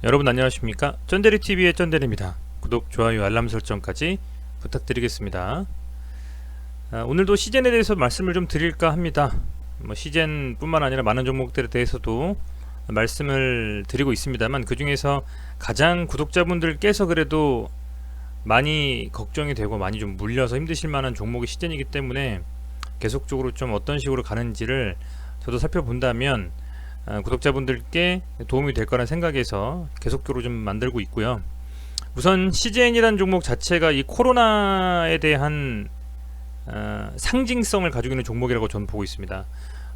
여러분 안녕하십니까? 쩐데리TV의 쩐데리입니다. 구독, 좋아요, 알람 설정까지 부탁드리겠습니다. 오늘도 시젠에 대해서 말씀을 좀 드릴까 합니다. 시젠 뿐만 아니라 많은 종목들에 대해서도 말씀을 드리고 있습니다만, 그 중에서 가장 구독자분들께서 그래도 많이 걱정이 되고 많이 좀 물려서 힘드실 만한 종목이 시젠이기 때문에 계속적으로 좀 어떤 식으로 가는지를 저도 살펴본다면 구독자분들께 도움이 될 거란 생각에서 계속적으로 좀 만들고 있고요. 우선 CJN이라는 종목 자체가 이 코로나에 대한 상징성을 가지고 있는 종목이라고 저는 보고 있습니다.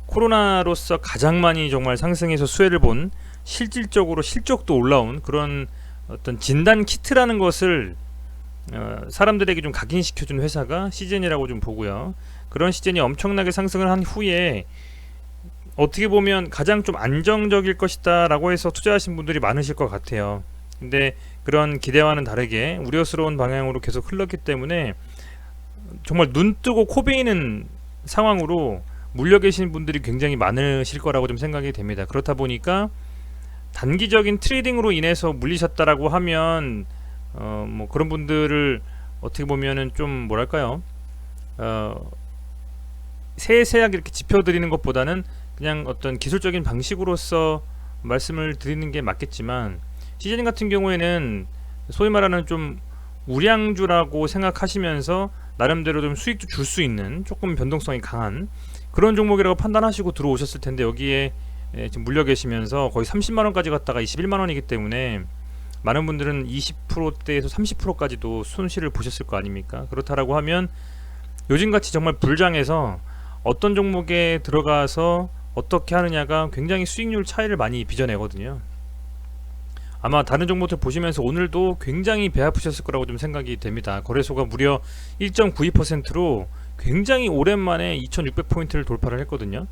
코로나로서 가장 많이 정말 상승해서 수혜를 본, 실질적으로 실적도 올라온 그런 어떤 진단 키트라는 것을 사람들에게 좀 각인시켜준 회사가 CJN이라고 좀 보고요. 그런 CJN이 엄청나게 상승을 한 후에 어떻게 보면 가장 좀 안정적일 것이다 라고 해서 투자하신 분들이 많으실 것 같아요. 근데 그런 기대와는 다르게 우려스러운 방향으로 계속 흘렀기 때문에 정말 눈 뜨고 코 베이는 상황으로 물려 계신 분들이 굉장히 많으실 거라고 좀 생각이 됩니다. 그렇다 보니까 단기적인 트레이딩으로 인해서 물리셨다라고 하면 뭐 그런 분들을 어떻게 보면은 좀 뭐랄까요, 세세하게 이렇게 짚어드리는 것보다는 그냥 어떤 기술적인 방식으로서 말씀을 드리는 게 맞겠지만, 시즌 같은 경우에는 소위 말하는 좀 우량주라고 생각하시면서 나름대로 좀 수익도 줄 수 있는 조금 변동성이 강한 그런 종목이라고 판단하시고 들어오셨을 텐데, 여기에 지금 물려 계시면서 거의 30만원까지 갔다가 21만원이기 때문에 많은 분들은 20%대에서 30%까지도 손실을 보셨을 거 아닙니까? 그렇다라고 하면 요즘같이 정말 불장해서 어떤 종목에 들어가서 어떻게 하느냐가 굉장히 수익률 차이를 많이 빚어내거든요. 아마 다른 종목들 보시면서 오늘도 굉장히 배 아프셨을 거라고 좀 생각이 됩니다. 거래소가 무려 1.92%로 굉장히 오랜만에 2600포인트를 돌파를 했거든요.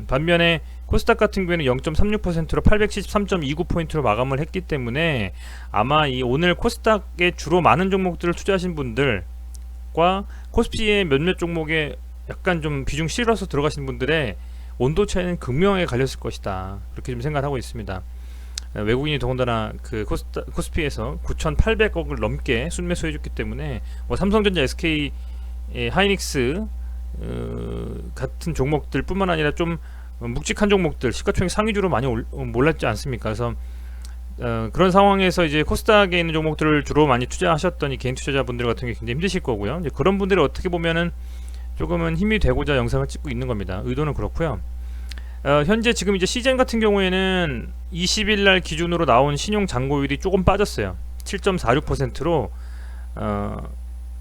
반면에 코스닥 같은 경우에는 0.36%로 873.29포인트로 마감을 했기 때문에 아마 이 오늘 코스닥에 주로 많은 종목들을 투자하신 분들과 코스피의 몇몇 종목에 약간 좀 비중 실어서 들어가신 분들의 온도 차이는 극명하게 갈렸을 것이다, 그렇게 좀 생각하고 있습니다. 외국인이 더군다나 그 코스피에서 9,800억을 넘게 순매수 해줬기 때문에 뭐 삼성전자, SK, 하이닉스 같은 종목들 뿐만 아니라 좀 묵직한 종목들, 시가총액 상위주로 많이 몰랐지 않습니까? 그래서 그런 상황에서 이제 코스닥에 있는 종목들을 주로 많이 투자하셨더니 개인 투자자분들 같은 게 굉장히 힘드실 거고요. 이제 그런 분들이 어떻게 보면은 조금은 힘이 되고자 영상을 찍고 있는 겁니다. 의도는 그렇고요. 현재 지금 이제 시젠 같은 경우에는 20일날 기준으로 나온 신용 잔고율이 조금 빠졌어요. 7.46%로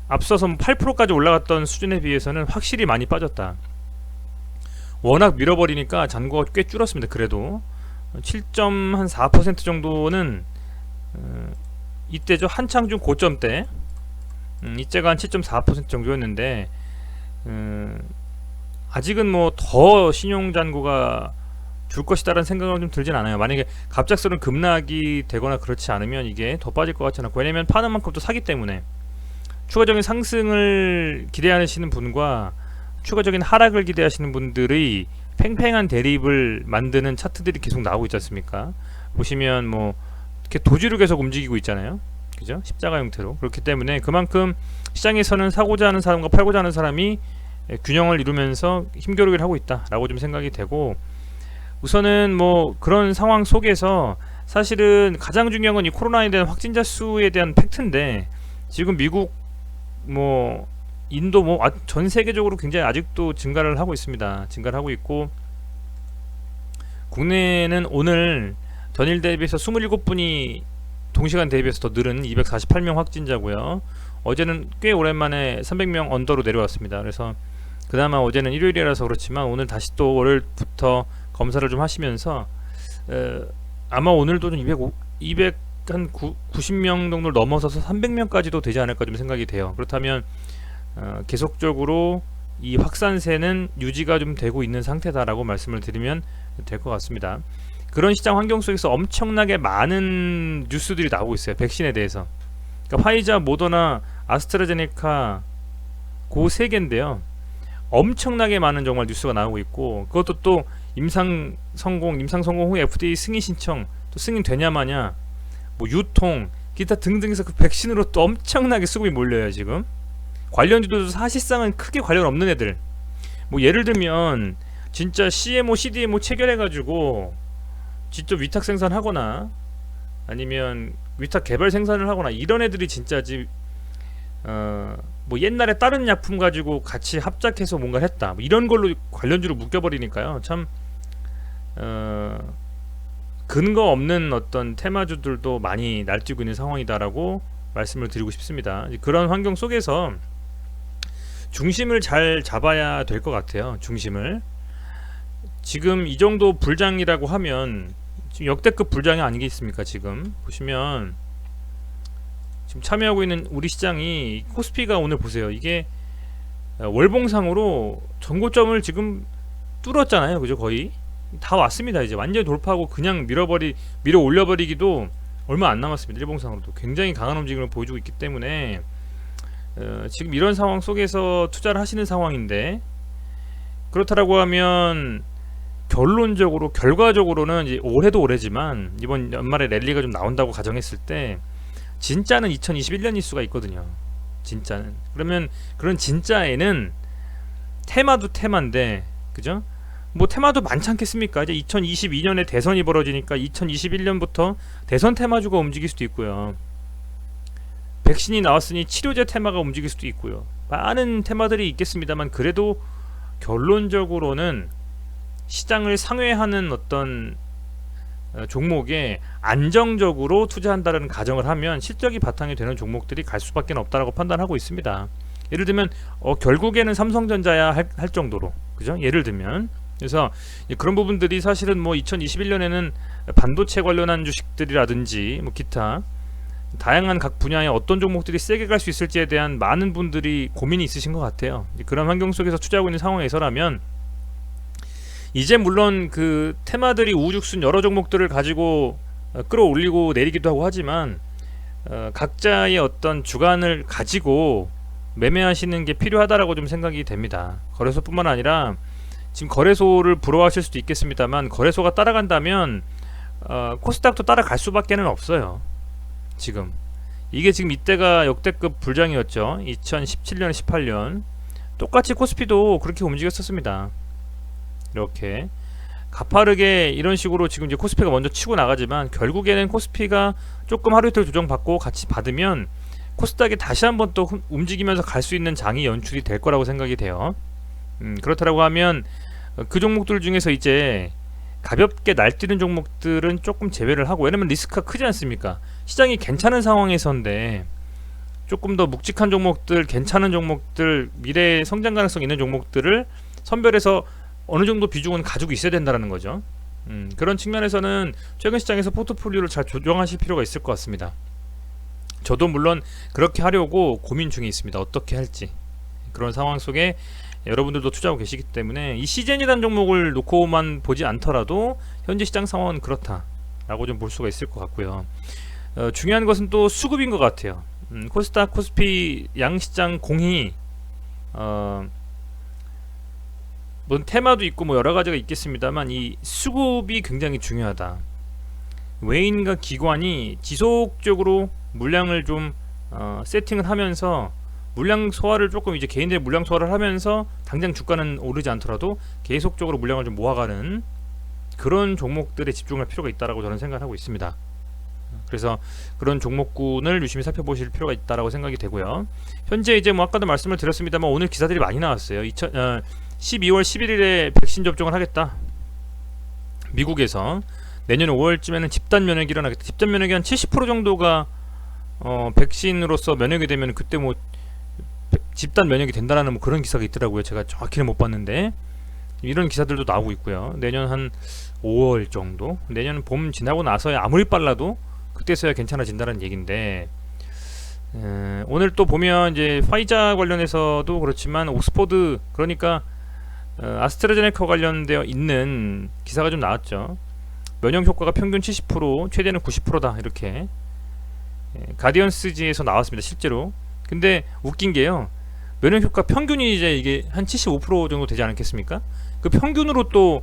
앞서서 8%까지 올라갔던 수준에 비해서는 확실히 많이 빠졌다. 워낙 밀어버리니까 잔고가 꽤 줄었습니다. 그래도 7.4% 정도는 이때죠. 한창 중 고점 때 이때가 한 7.4% 정도였는데 아직은 뭐 더 신용잔고가 줄 것이다라는 생각은 좀 들진 않아요. 만약에 갑작스러운 급락이 되거나 그렇지 않으면 이게 더 빠질 것 같지 않고, 왜냐면 파는 만큼 또 사기 때문에 추가적인 상승을 기대하시는 분과 추가적인 하락을 기대하시는 분들의 팽팽한 대립을 만드는 차트들이 계속 나오고 있지 않습니까? 보시면 뭐 이렇게 도지로 계속 움직이고 있잖아요. 그죠? 십자가 형태로. 그렇기 때문에 그만큼 시장에서는 사고자 하는 사람과 팔고자 하는 사람이 균형을 이루면서 힘겨루기를 하고 있다라고 좀 생각이 되고, 우선은 뭐 그런 상황 속에서 사실은 가장 중요한 건 이 코로나에 대한 확진자 수에 대한 팩트인데, 지금 미국 뭐 인도 뭐 전 세계적으로 굉장히 아직도 증가를 하고 있습니다. 증가를 하고 있고, 국내는 오늘 전일 대비해서 27분이 동시간 대비해서 더 늘은 248명 확진자고요. 어제는 꽤 오랜만에 300명 언더로 내려왔습니다. 그래서 그나마 어제는 일요일이라서 그렇지만 오늘 다시 또 월요일부터 검사를 좀 하시면서 아마 오늘도 좀 90명 정도를 넘어서서 300명까지도 되지 않을까 좀 생각이 돼요. 그렇다면 계속적으로 이 확산세는 유지가 좀 되고 있는 상태다라고 말씀을 드리면 될 것 같습니다. 그런 시장 환경 속에서 엄청나게 많은 뉴스들이 나오고 있어요. 백신에 대해서. 그러니까 화이자, 모더나, 아스트라제네카 그 세 개인데요. 엄청나게 많은 정말 뉴스가 나오고 있고, 그것도 또 임상 성공 후 FDA 승인 신청 또 승인 되냐 마냐, 뭐 유통, 기타 등등해서 그 백신으로 또 엄청나게 수급이 몰려요 지금. 관련주도 사실상은 크게 관련 없는 애들. 뭐 예를 들면 진짜 CMO, CDMO 체결해가지고 직접 위탁 생산하거나 아니면 위탁 개발 생산을 하거나 이런 애들이 진짜지. 뭐 옛날에 다른 약품 가지고 같이 합작해서 뭔가 했다, 뭐 이런 걸로 관련주로 묶여버리니까요. 참 근거 없는 어떤 테마주들도 많이 날뛰고 있는 상황이다라고 말씀을 드리고 싶습니다. 그런 환경 속에서 중심을 잘 잡아야 될 것 같아요. 중심을. 지금 이 정도 불장이라고 하면 지금 역대급 불장이 아니겠습니까? 지금 보시면 지금 참여하고 있는 우리 시장이 코스피가 오늘 보세요. 이게 월봉상으로 전고점을 지금 뚫었잖아요. 그죠? 거의 다 왔습니다. 이제 완전히 돌파하고 그냥 밀어 올려버리기도 얼마 안 남았습니다. 일봉상으로도 굉장히 강한 움직임을 보여주고 있기 때문에 지금 이런 상황 속에서 투자를 하시는 상황인데, 그렇다라고 하면 결과적으로는 이제 올해도 올해지만 이번 연말에 랠리가 좀 나온다고 가정했을 때 진짜는 2021년일 수가 있거든요. 진짜는. 그러면 그런 진짜에는 테마도 테마인데, 그죠? 뭐 테마도 많지 않겠습니까? 이제 2022년에 대선이 벌어지니까 2021년부터 대선 테마주가 움직일 수도 있고요. 백신이 나왔으니 치료제 테마가 움직일 수도 있고요. 많은 테마들이 있겠습니다만, 그래도 결론적으로는 시장을 상회하는 어떤 종목에 안정적으로 투자한다는 가정을 하면 실적이 바탕이 되는 종목들이 갈 수밖에 없다라고 판단하고 있습니다. 예를 들면 결국에는 삼성전자야 할 정도로, 그죠? 예를 들면. 그래서 그런 부분들이 사실은 뭐 2021년에는 반도체 관련한 주식들이라든지 뭐 기타 다양한 각 분야의 어떤 종목들이 세게 갈 수 있을지에 대한 많은 분들이 고민이 있으신 것 같아요. 그런 환경 속에서 투자하고 있는 상황에서라면 이제 물론 그 테마들이 우후죽순 여러 종목들을 가지고 끌어올리고 내리기도 하고 하지만 각자의 어떤 주관을 가지고 매매하시는 게 필요하다라고 좀 생각이 됩니다. 거래소뿐만 아니라 지금 거래소를 부러워하실 수도 있겠습니다만, 거래소가 따라간다면 코스닥도 따라갈 수밖에는 없어요. 지금 이게 지금 이때가 역대급 불장이었죠. 2017년 18년 똑같이 코스피도 그렇게 움직였었습니다. 이렇게 가파르게 이런 식으로 지금 이제 코스피가 먼저 치고 나가지만, 결국에는 코스피가 조금 하루 이틀 조정받고 같이 받으면 코스닥이 다시 한번 또 움직이면서 갈 수 있는 장이 연출이 될 거라고 생각이 돼요. 그렇다라고 하면 그 종목들 중에서 이제 가볍게 날뛰는 종목들은 조금 제외를 하고, 왜냐면 리스크가 크지 않습니까? 시장이 괜찮은 상황에서인데 조금 더 묵직한 종목들, 괜찮은 종목들, 미래의 성장 가능성 있는 종목들을 선별해서 어느 정도 비중은 가지고 있어야 된다는 거죠. 그런 측면에서는 최근 시장에서 포트폴리오를 잘 조정하실 필요가 있을 것 같습니다. 저도 물론 그렇게 하려고 고민 중에 있습니다. 어떻게 할지. 그런 상황 속에 여러분들도 투자하고 계시기 때문에 이 시젠이라는 종목을 놓고만 보지 않더라도 현재 시장 상황은 그렇다라고 좀 볼 수가 있을 것 같고요. 중요한 것은 또 수급인 것 같아요. 코스닥, 코스피 양시장 공히 물론 테마도 있고 뭐 여러 가지가 있겠습니다만 이 수급이 굉장히 중요하다. 외인과 기관이 지속적으로 물량을 좀 세팅을 하면서 물량 소화를 조금 이제 개인들의 물량 소화를 하면서 당장 주가는 오르지 않더라도 계속적으로 물량을 좀 모아가는 그런 종목들에 집중할 필요가 있다라고 저는 생각하고 있습니다. 그래서 그런 종목군을 유심히 살펴보실 필요가 있다라고 생각이 되고요. 현재 이제 뭐 아까도 말씀을 드렸습니다만 오늘 기사들이 많이 나왔어요. 12월 11일에 백신 접종을 하겠다. 미국에서 내년 5월쯤에는 집단 면역이 일어나겠다. 집단 면역이 한 70% 정도가 백신으로서 면역이 되면 그때 뭐 집단 면역이 된다라는 뭐 그런 기사가 있더라고요. 제가 정확히는 못 봤는데 이런 기사들도 나오고 있고요. 내년 한 5월 정도, 내년 봄 지나고 나서야 아무리 빨라도 그때서야 괜찮아진다는 얘기인데, 오늘 또 보면 이제 파이자 관련해서도 그렇지만 옥스포드, 그러니까 아스트라제네카 관련되어 있는 기사가 좀 나왔죠. 면역 효과가 평균 70%, 최대는 90%다 이렇게 가디언스지에서 나왔습니다. 실제로. 근데 웃긴 게요, 면역 효과 평균이 이제 이게 한 75% 정도 되지 않겠습니까? 그 평균으로 또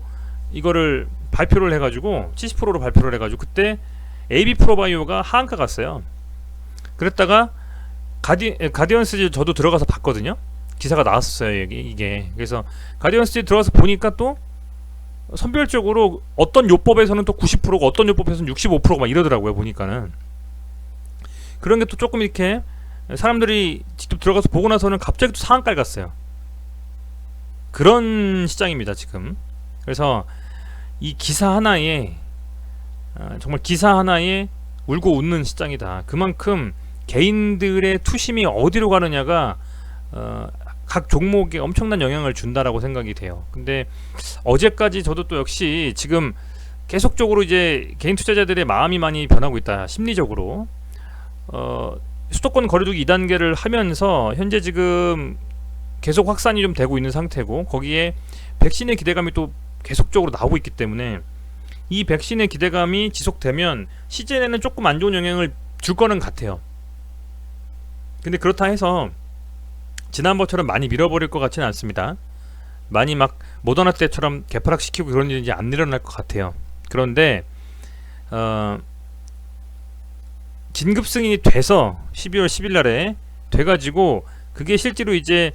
이거를 발표를 해가지고 70%로 발표를 해가지고 그때 AB 프로바이오가 하한가 갔어요. 그랬다가 가디언스지 저도 들어가서 봤거든요. 기사가 나왔었어요, 이게. 그래서 가디언스지 들어가서 보니까 또 선별적으로 어떤 요법에서는 또 90%가 어떤 요법에서는 65%가 막 이러더라고요. 보니까는 그런 게 또 조금 이렇게 사람들이 직접 들어가서 보고 나서는 갑자기 또 상한가를 갔어요. 그런 시장입니다, 지금. 그래서 이 기사 하나에 정말 기사 하나에 울고 웃는 시장이다. 그만큼 개인들의 투심이 어디로 가느냐가 각 종목에 엄청난 영향을 준다라고 생각이 돼요. 근데 어제까지 저도 또 역시 지금 계속적으로 이제 개인 투자자들의 마음이 많이 변하고 있다. 심리적으로 수도권 거리두기 2단계를 하면서 현재 지금 계속 확산이 좀 되고 있는 상태고, 거기에 백신의 기대감이 또 계속적으로 나오고 있기 때문에 이 백신의 기대감이 지속되면 시즌에는 조금 안 좋은 영향을 줄 거는 같아요. 근데 그렇다 해서 지난번처럼 많이 밀어버릴 것 같지는 않습니다. 많이 막 모더나 때처럼 개파락시키고 그런 일이 이제 안 일어날 것 같아요. 그런데 긴급 승인이 돼서 12월 10일 날에 돼가지고 그게 실제로 이제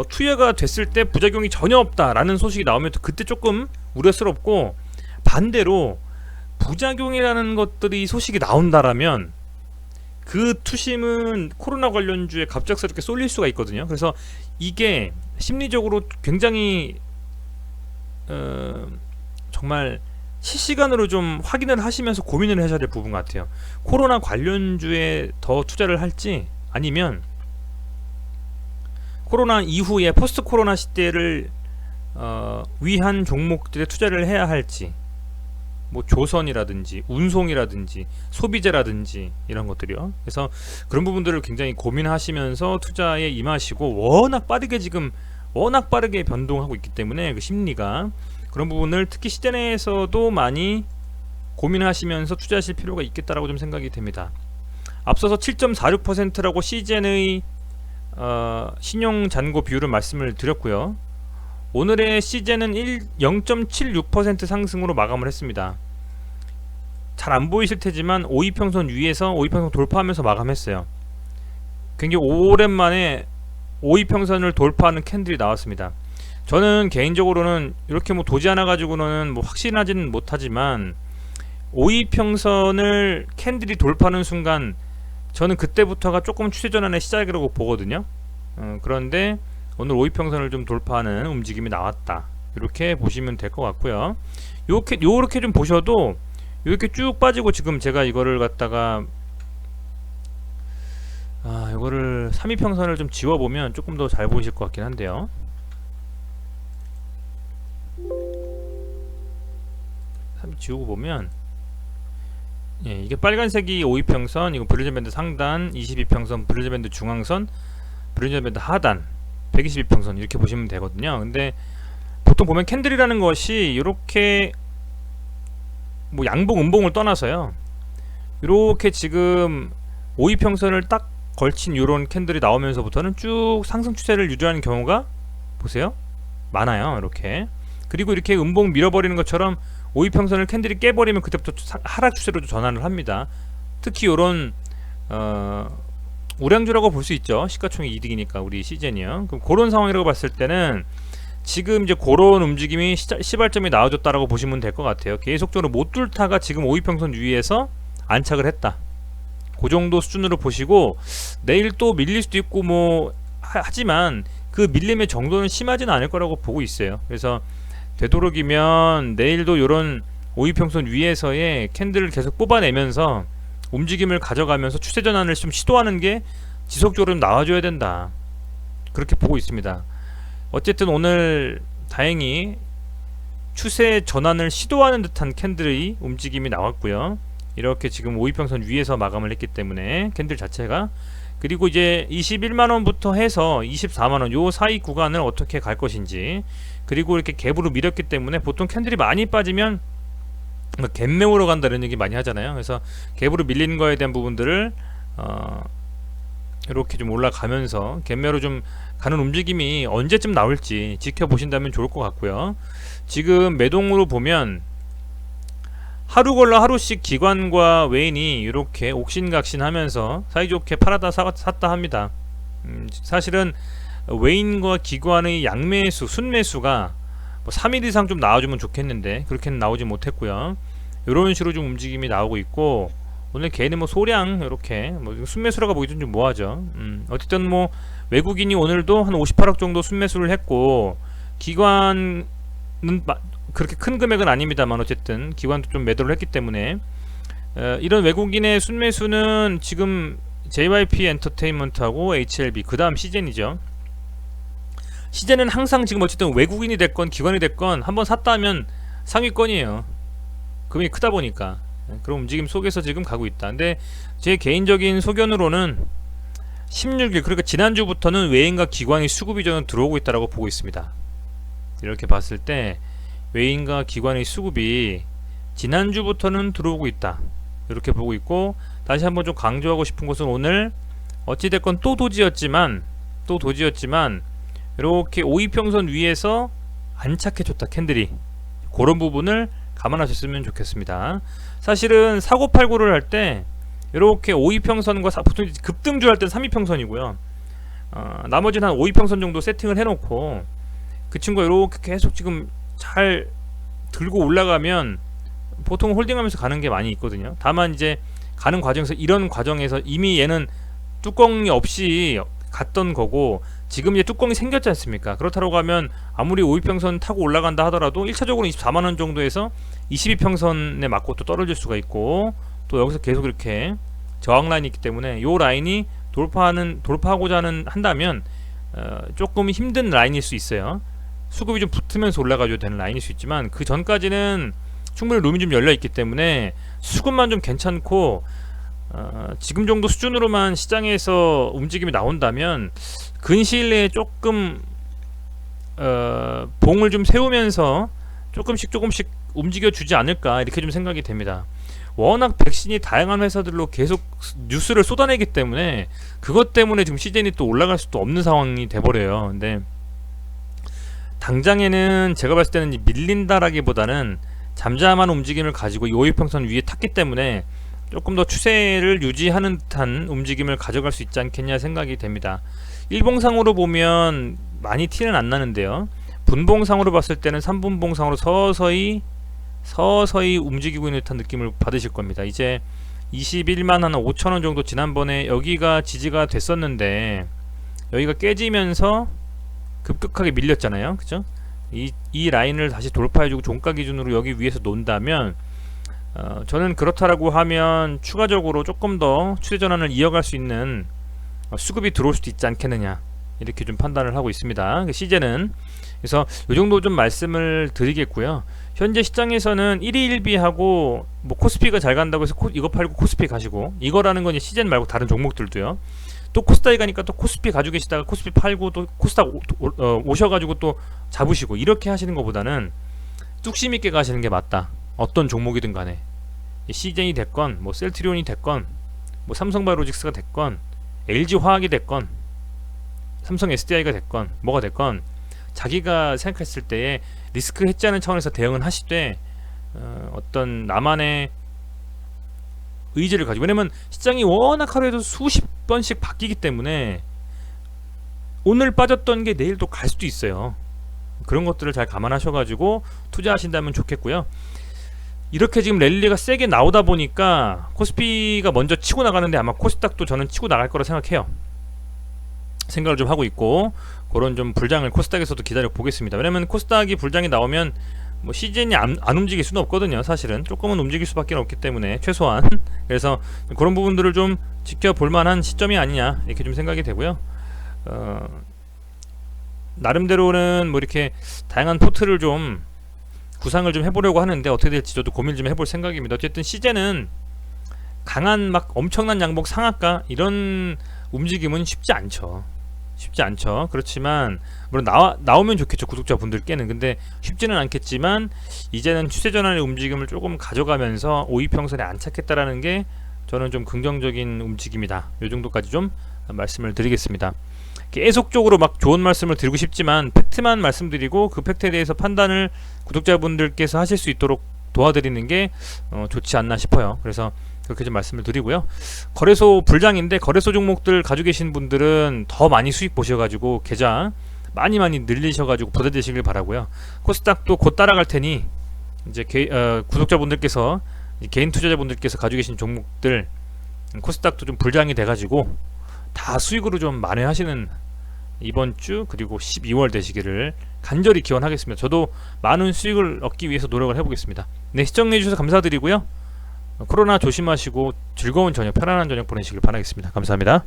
투여가 됐을 때 부작용이 전혀 없다라는 소식이 나오면 또 그때 조금 우려스럽고, 반대로 부작용이라는 것들이 소식이 나온다라면 그 투심은 코로나 관련주에 갑작스럽게 쏠릴 수가 있거든요. 그래서 이게 심리적으로 굉장히 정말 실시간으로 좀 확인을 하시면서 고민을 하셔야 될 부분 같아요. 코로나 관련주에 더 투자를 할지, 아니면 코로나 이후에 포스트 코로나 시대를 위한 종목들에 투자를 해야 할지, 뭐 조선이라든지 운송이라든지 소비재라든지 이런 것들이요. 그래서 그런 부분들을 굉장히 고민하시면서 투자에 임하시고, 워낙 빠르게 변동하고 있기 때문에 그 심리가, 그런 부분을 특히 시대 내에서도 많이 고민하시면서 투자하실 필요가 있겠다라고 좀 생각이 됩니다. 앞서서 7.46%라고 시젠의 신용 잔고 비율을 말씀을 드렸고요. 오늘의 시젠은 0.76% 상승으로 마감을 했습니다. 잘 안 보이실 테지만 5이평선 위에서 5이평선 돌파하면서 마감했어요. 굉장히 오랜만에 5이평선을 돌파하는 캔들이 나왔습니다. 저는 개인적으로는 이렇게 뭐 도지 않아 가지고는 뭐 확신하지는 못하지만 5이평선을 캔들이 돌파하는 순간 저는 그때부터가 조금 추세 전환의 시작이라고 보거든요. 그런데 오늘 5이평선을 좀 돌파하는 움직임이 나왔다, 이렇게 보시면 될 것 같고요. 요렇게 좀 보셔도 이렇게 쭉 빠지고, 지금 제가 이거를 갖다가 이거를 3이평선을 좀 지워보면 조금 더 잘 보이실 것 같긴 한데요. 지우고 보면, 예, 이게 빨간색이 5이평선, 이거 브릴리언 밴드 상단, 22평선 브릴리언 밴드 중앙선, 브릴리언 밴드 하단, 122평선, 이렇게 보시면 되거든요. 근데 보통 보면 캔들이라는 것이 이렇게 뭐 양봉 음봉을 떠나서요, 이렇게 지금 5이평선을 딱 걸친 이런 캔들이 나오면서부터는 쭉 상승 추세를 유지하는 경우가 보세요, 많아요. 이렇게. 그리고 이렇게 음봉 밀어버리는 것처럼 5이평선을 캔들이 깨버리면 그때부터 하락 추세로 전환을 합니다. 특히 이런 우량주라고 볼 수 있죠. 시가총액 이득이니까 우리 시젠이요. 그럼 그런 상황이라고 봤을 때는 지금 이제 그런 움직임이 시발점이 나와줬다라고 보시면 될 것 같아요. 계속적으로 못 뚫다가 지금 5이평선 위에서 안착을 했다, 그 정도 수준으로 보시고, 내일 또 밀릴 수도 있고 뭐 하지만 그 밀림의 정도는 심하지는 않을 거라고 보고 있어요. 그래서 되도록이면 내일도 이런 5이평선 위에서의 캔들을 계속 뽑아내면서 움직임을 가져가면서 추세 전환을 좀 시도하는 게 지속적으로 나와줘야 된다, 그렇게 보고 있습니다. 어쨌든 오늘 다행히 추세 전환을 시도하는 듯한 캔들의 움직임이 나왔고요. 이렇게 지금 5이평선 위에서 마감을 했기 때문에 캔들 자체가, 그리고 이제 21만원부터 해서 24만원 요 사이 구간을 어떻게 갈 것인지, 그리고 이렇게 갭으로 밀었기 때문에 보통 캔들이 많이 빠지면 갭 매우러 간다 이런 얘기 많이 하잖아요. 그래서 갭으로 밀리는 거에 대한 부분들을 이렇게 좀 올라가면서 갭 매우로 좀 가는 움직임이 언제쯤 나올지 지켜보신다면 좋을 것 같고요. 지금 매동으로 보면 하루 걸러 하루씩 기관과 외인이 이렇게 옥신각신하면서 사이좋게 팔았다 샀다 합니다. 사실은 외인과 기관의 양매수, 순매수가 뭐 3일 이상 좀 나와주면 좋겠는데 그렇게는 나오지 못했고요. 이런 식으로 좀 움직임이 나오고 있고, 오늘 개인은 뭐 소량 이렇게 뭐 순매수라고 보기도 좀 뭐하죠. 어쨌든 뭐 외국인이 오늘도 한 58억 정도 순매수를 했고, 기관은 그렇게 큰 금액은 아닙니다만 어쨌든 기관도 좀 매도를 했기 때문에 이런 외국인의 순매수는 지금 JYP 엔터테인먼트하고 HLB, 그 다음 CJN이죠. CJN은 항상 지금 어쨌든 외국인이 됐건 기관이 됐건 한번 샀다 하면 상위권이에요. 금액이 크다 보니까. 그런 움직임 속에서 지금 가고 있다. 근데 제 개인적인 소견으로는 16일, 그러니까 지난주부터는 외인과 기관이 수급이 저는 들어오고 있다고 보고 있습니다. 이렇게 봤을 때 외인과 기관의 수급이 지난주부터는 들어오고 있다, 이렇게 보고 있고, 다시 한번 좀 강조하고 싶은 것은 오늘 어찌됐건 또 도지였지만 이렇게 5이평선 위에서 안착해줬다, 캔들이. 그런 부분을 감안하셨으면 좋겠습니다. 사실은 사고팔고를 할 때 이렇게 5이평선과 보통 급등주 할 때 3이평선이고요. 나머지는 한 5이평선 정도 세팅을 해놓고 그 친구가 이렇게 계속 지금 잘 들고 올라가면 보통 홀딩하면서 가는 게 많이 있거든요. 다만 이제 가는 과정에서, 이런 과정에서 이미 얘는 뚜껑이 없이 갔던 거고 지금 이제 뚜껑이 생겼지 않습니까? 그렇다고 하면 아무리 5이평선 타고 올라간다 하더라도 1차적으로 24만원 정도에서 22평선에 맞고 또 떨어질 수가 있고, 또 여기서 계속 이렇게 저항 라인이 있기 때문에 이 라인이 돌파하고자 한다면 조금 힘든 라인일 수 있어요. 수급이 좀 붙으면서 올라가줘야 되는 라인일 수 있지만 그 전까지는 충분히 룸이 좀 열려있기 때문에 수급만 좀 괜찮고 지금 정도 수준으로만 시장에서 움직임이 나온다면 근시일 내에 조금 봉을 좀 세우면서 조금씩 움직여주지 않을까, 이렇게 좀 생각이 됩니다. 워낙 백신이 다양한 회사들로 계속 뉴스를 쏟아내기 때문에 그것 때문에 지금 CJN이 또 올라갈 수도 없는 상황이 돼버려요. 근데 당장에는 제가 봤을 때는 밀린다라기보다는 잠잠한 움직임을 가지고 5이평선 위에 탔기 때문에 조금 더 추세를 유지하는 듯한 움직임을 가져갈 수 있지 않겠냐 생각이 됩니다. 일봉상으로 보면 많이 티는 안 나는데요, 분봉상으로 봤을 때는 3분봉상으로 서서히 움직이고 있는 듯한 느낌을 받으실 겁니다. 이제 21만 한 5천원 정도, 지난번에 여기가 지지가 됐었는데 여기가 깨지면서 급격하게 밀렸잖아요, 그죠? 이 라인을 다시 돌파해주고 종가 기준으로 여기 위에서 논다면 저는 그렇다라고 하면 추가적으로 조금 더 추세 전환을 이어갈 수 있는 수급이 들어올 수도 있지 않겠느냐, 이렇게 좀 판단을 하고 있습니다. CJ는 그래서 이 정도 좀 말씀을 드리겠고요. 현재 시장에서는 1위 1비하고 뭐 코스피가 잘 간다고 해서 이거 팔고 코스피 가시고, 이거라는 건 CJ 말고 다른 종목들도요. 또 코스닥에 가니까 또 코스피 가지고 계시다가 코스피 팔고 또 코스닥 오셔가지고 또 잡으시고, 이렇게 하시는 것보다는 뚝심 있게 가시는 게 맞다. 어떤 종목이든 간에 CJN이 됐건 뭐 셀트리온이 됐건 뭐 삼성바이오로직스가 됐건 LG화학이 됐건 삼성 SDI가 됐건 뭐가 됐건 자기가 생각했을 때에 리스크 해지하는 차원에서 대응은 하시되 어떤 나만의 의지를 가지고, 왜냐면 시장이 워낙 하루에도 수십 번씩 바뀌기 때문에 오늘 빠졌던 게 내일 또 갈 수도 있어요. 그런 것들을 잘 감안하셔가지고 투자하신다면 좋겠고요. 이렇게 지금 랠리가 세게 나오다 보니까 코스피가 먼저 치고 나가는데 아마 코스닥도 저는 치고 나갈 거라 생각해요. 생각을 좀 하고 있고, 그런 좀 불장을 코스닥에서도 기다려 보겠습니다. 왜냐면 코스닥이 불장이 나오면 뭐 CJN이 안 움직일 수는 없거든요. 사실은 조금은 움직일 수밖에 없기 때문에 최소한 그래서 그런 부분들을 좀 지켜볼 만한 시점이 아니냐, 이렇게 좀 생각이 되고요. 나름대로는 뭐 이렇게 다양한 포트를 좀 구상을 좀 해보려고 하는데 어떻게 될지 저도 고민 좀 해볼 생각입니다. 어쨌든 CJ는 강한 막 엄청난 양봉 상한가 이런 움직임은 쉽지 않죠. 그렇지만 물론 나오면 좋겠죠, 구독자분들께는. 근데 쉽지는 않겠지만 이제는 추세전환의 움직임을 조금 가져가면서 5이평선에 안착했다라는 게 저는 좀 긍정적인 움직임이다, 이 정도까지 좀 말씀을 드리겠습니다. 계속적으로 막 좋은 말씀을 드리고 싶지만 팩트만 말씀드리고 그 팩트에 대해서 판단을 구독자분들께서 하실 수 있도록 도와드리는 게 좋지 않나 싶어요. 그래서 그렇게 좀 말씀을 드리고요. 거래소 불장인데 거래소 종목들 가지고 계신 분들은 더 많이 수익 보셔가지고 계좌 많이 늘리셔가지고 보태드시길 바라고요. 코스닥도 곧 따라갈 테니 이제 구독자분들께서 개인 투자자분들께서 가지고 계신 종목들 코스닥도 좀 불장이 돼가지고 다 수익으로 좀 만회하시는 이번 주 그리고 12월 되시기를 간절히 기원하겠습니다. 저도 많은 수익을 얻기 위해서 노력을 해보겠습니다. 네, 시청해주셔서 감사드리고요. 코로나 조심하시고 즐거운 저녁, 편안한 저녁 보내시길 바라겠습니다. 감사합니다.